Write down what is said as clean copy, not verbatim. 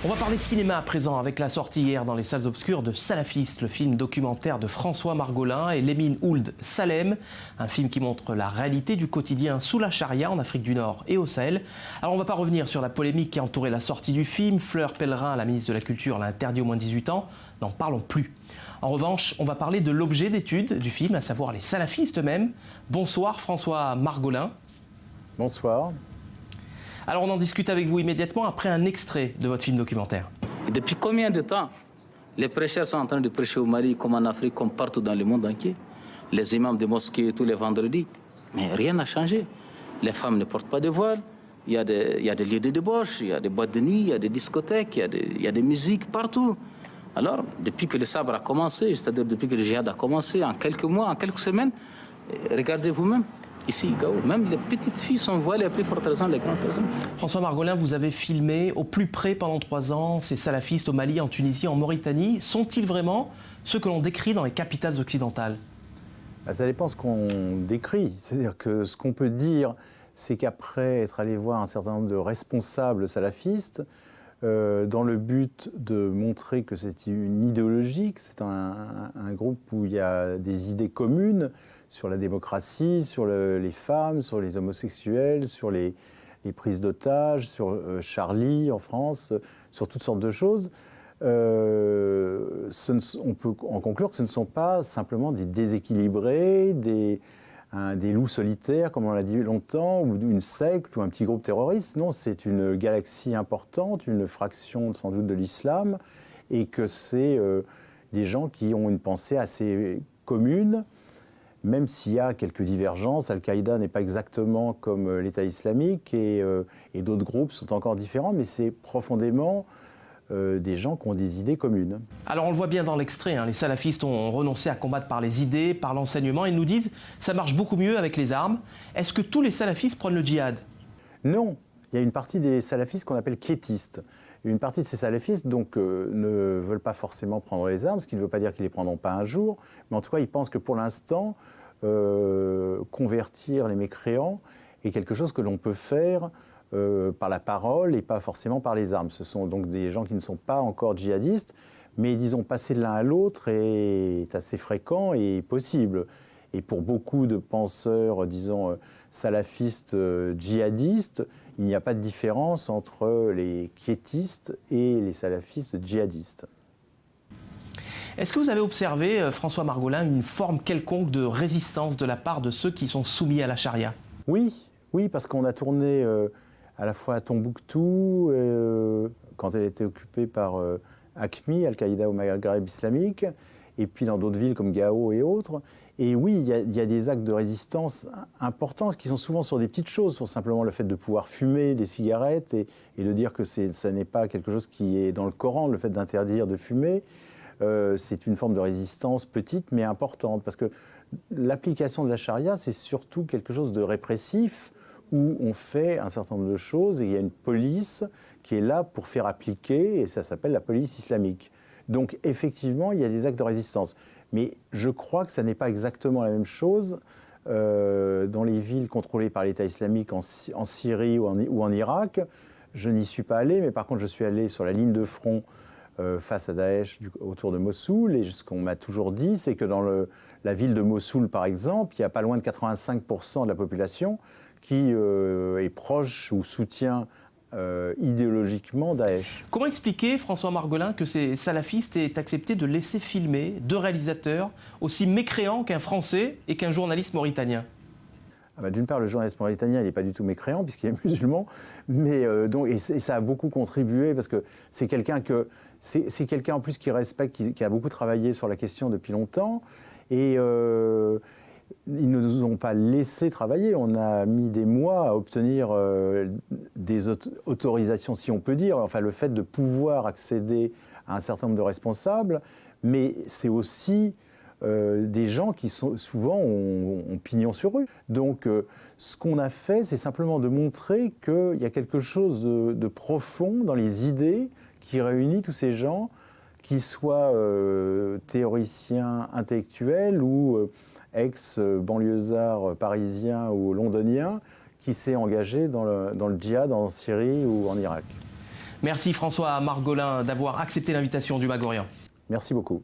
On va parler cinéma à présent avec la sortie hier dans les salles obscures de Salafiste, le film documentaire de François Margolin et Lemine Ould Salem, un film qui montre la réalité du quotidien sous la charia en Afrique du Nord et au Sahel. Alors on ne va pas revenir sur la polémique qui a entouré la sortie du film. Fleur Pellerin, la ministre de la Culture, l'a interdit aux moins de 18 ans. N'en parlons plus. En revanche, on va parler de l'objet d'étude du film, à savoir les salafistes eux-mêmes. Bonsoir François Margolin. Bonsoir. Alors on en discute avec vous immédiatement après un extrait de votre film documentaire. Depuis combien de temps les prêcheurs sont en train de prêcher au Mali, comme en Afrique, comme partout dans le monde entier? Les imams des mosquées tous les vendredis. Mais rien n'a changé. Les femmes ne portent pas de voile. Il y a des lieux de débauche, il y a des boîtes de nuit, il y a des discothèques, il y a des musiques partout. Alors, depuis que le sabre a commencé, c'est-à-dire depuis que le djihad a commencé, en quelques mois, en quelques semaines, regardez vous-même. Ici, Gao, même les petites filles sont voilées à plus forte raison les grandes personnes. François Margolin, vous avez filmé au plus près pendant 3 ans ces salafistes au Mali, en Tunisie, en Mauritanie. Sont-ils vraiment ceux que l'on décrit dans les capitales occidentales? Ça dépend ce qu'on décrit. C'est-à-dire que ce qu'on peut dire, c'est qu'après être allé voir un certain nombre de responsables salafistes, dans le but de montrer que c'est une idéologie, que c'est un groupe où il y a des idées communes, sur la démocratie, sur les femmes, sur les homosexuels, sur les prises d'otages, sur Charlie en France, sur toutes sortes de choses. On peut en conclure que ce ne sont pas simplement des déséquilibrés, des loups solitaires, comme on l'a dit longtemps, ou une secte ou un petit groupe terroriste. Non, c'est une galaxie importante, une fraction sans doute de l'islam, et que c'est des gens qui ont une pensée assez commune. Même s'il y a quelques divergences, Al-Qaïda n'est pas exactement comme l'État islamique et d'autres groupes sont encore différents, mais c'est profondément des gens qui ont des idées communes. Alors on le voit bien dans l'extrait, les salafistes ont renoncé à combattre par les idées, par l'enseignement. Ils nous disent ça marche beaucoup mieux avec les armes. Est-ce que tous les salafistes prennent le djihad? Non, il y a une partie des salafistes qu'on appelle quiétistes. Une partie de ces salafistes donc, ne veulent pas forcément prendre les armes, ce qui ne veut pas dire qu'ils ne les prendront pas un jour, mais en tout cas ils pensent que pour l'instant, convertir les mécréants est quelque chose que l'on peut faire par la parole et pas forcément par les armes. Ce sont donc des gens qui ne sont pas encore djihadistes, mais disons passer de l'un à l'autre est assez fréquent et possible. Et pour beaucoup de penseurs, disons, salafistes djihadistes, il n'y a pas de différence entre les quiétistes et les salafistes djihadistes. Est-ce que vous avez observé, François Margolin, une forme quelconque de résistance de la part de ceux qui sont soumis à la charia? Oui, parce qu'on a tourné à la fois à Tombouctou, quand elle était occupée par AQMI, Al-Qaïda au Maghreb islamique, et puis dans d'autres villes comme Gao et autres. Et oui, il y a des actes de résistance importants qui sont souvent sur des petites choses, sur simplement le fait de pouvoir fumer des cigarettes et de dire que ça n'est pas quelque chose qui est dans le Coran, le fait d'interdire de fumer. C'est une forme de résistance petite mais importante, parce que l'application de la charia, c'est surtout quelque chose de répressif, où on fait un certain nombre de choses et il y a une police qui est là pour faire appliquer, et ça s'appelle la police islamique. Donc effectivement, il y a des actes de résistance. Mais je crois que ça n'est pas exactement la même chose dans les villes contrôlées par l'État islamique en Syrie ou en Irak. Je n'y suis pas allé, mais par contre je suis allé sur la ligne de front face à Daesh autour de Mossoul. Et ce qu'on m'a toujours dit, c'est que dans la ville de Mossoul, par exemple, il y a pas loin de 85% de la population qui est proche ou soutient idéologiquement Daesh. Comment expliquer, François Margolin, que ces salafistes aient accepté de laisser filmer 2 réalisateurs aussi mécréants qu'un Français et qu'un journaliste mauritanien? D'une part, le journaliste mauritanien, il n'est pas du tout mécréant puisqu'il est musulman, mais et ça a beaucoup contribué parce que c'est quelqu'un en plus qui respecte, qui a beaucoup travaillé sur la question depuis longtemps, et ils ne nous ont pas laissé travailler. On a mis des mois à obtenir des autorisations, si on peut dire, enfin le fait de pouvoir accéder à un certain nombre de responsables, mais c'est aussi des gens qui sont, souvent ont pignon sur rue. Donc ce qu'on a fait, c'est simplement de montrer qu'il y a quelque chose de profond dans les idées qui réunit tous ces gens, qu'ils soient théoriciens intellectuels ou ex-banlieusards parisiens ou londoniens, qui s'est engagé dans le djihad en Syrie ou en Irak. Merci François Margolin d'avoir accepté l'invitation du Magorien. Merci beaucoup.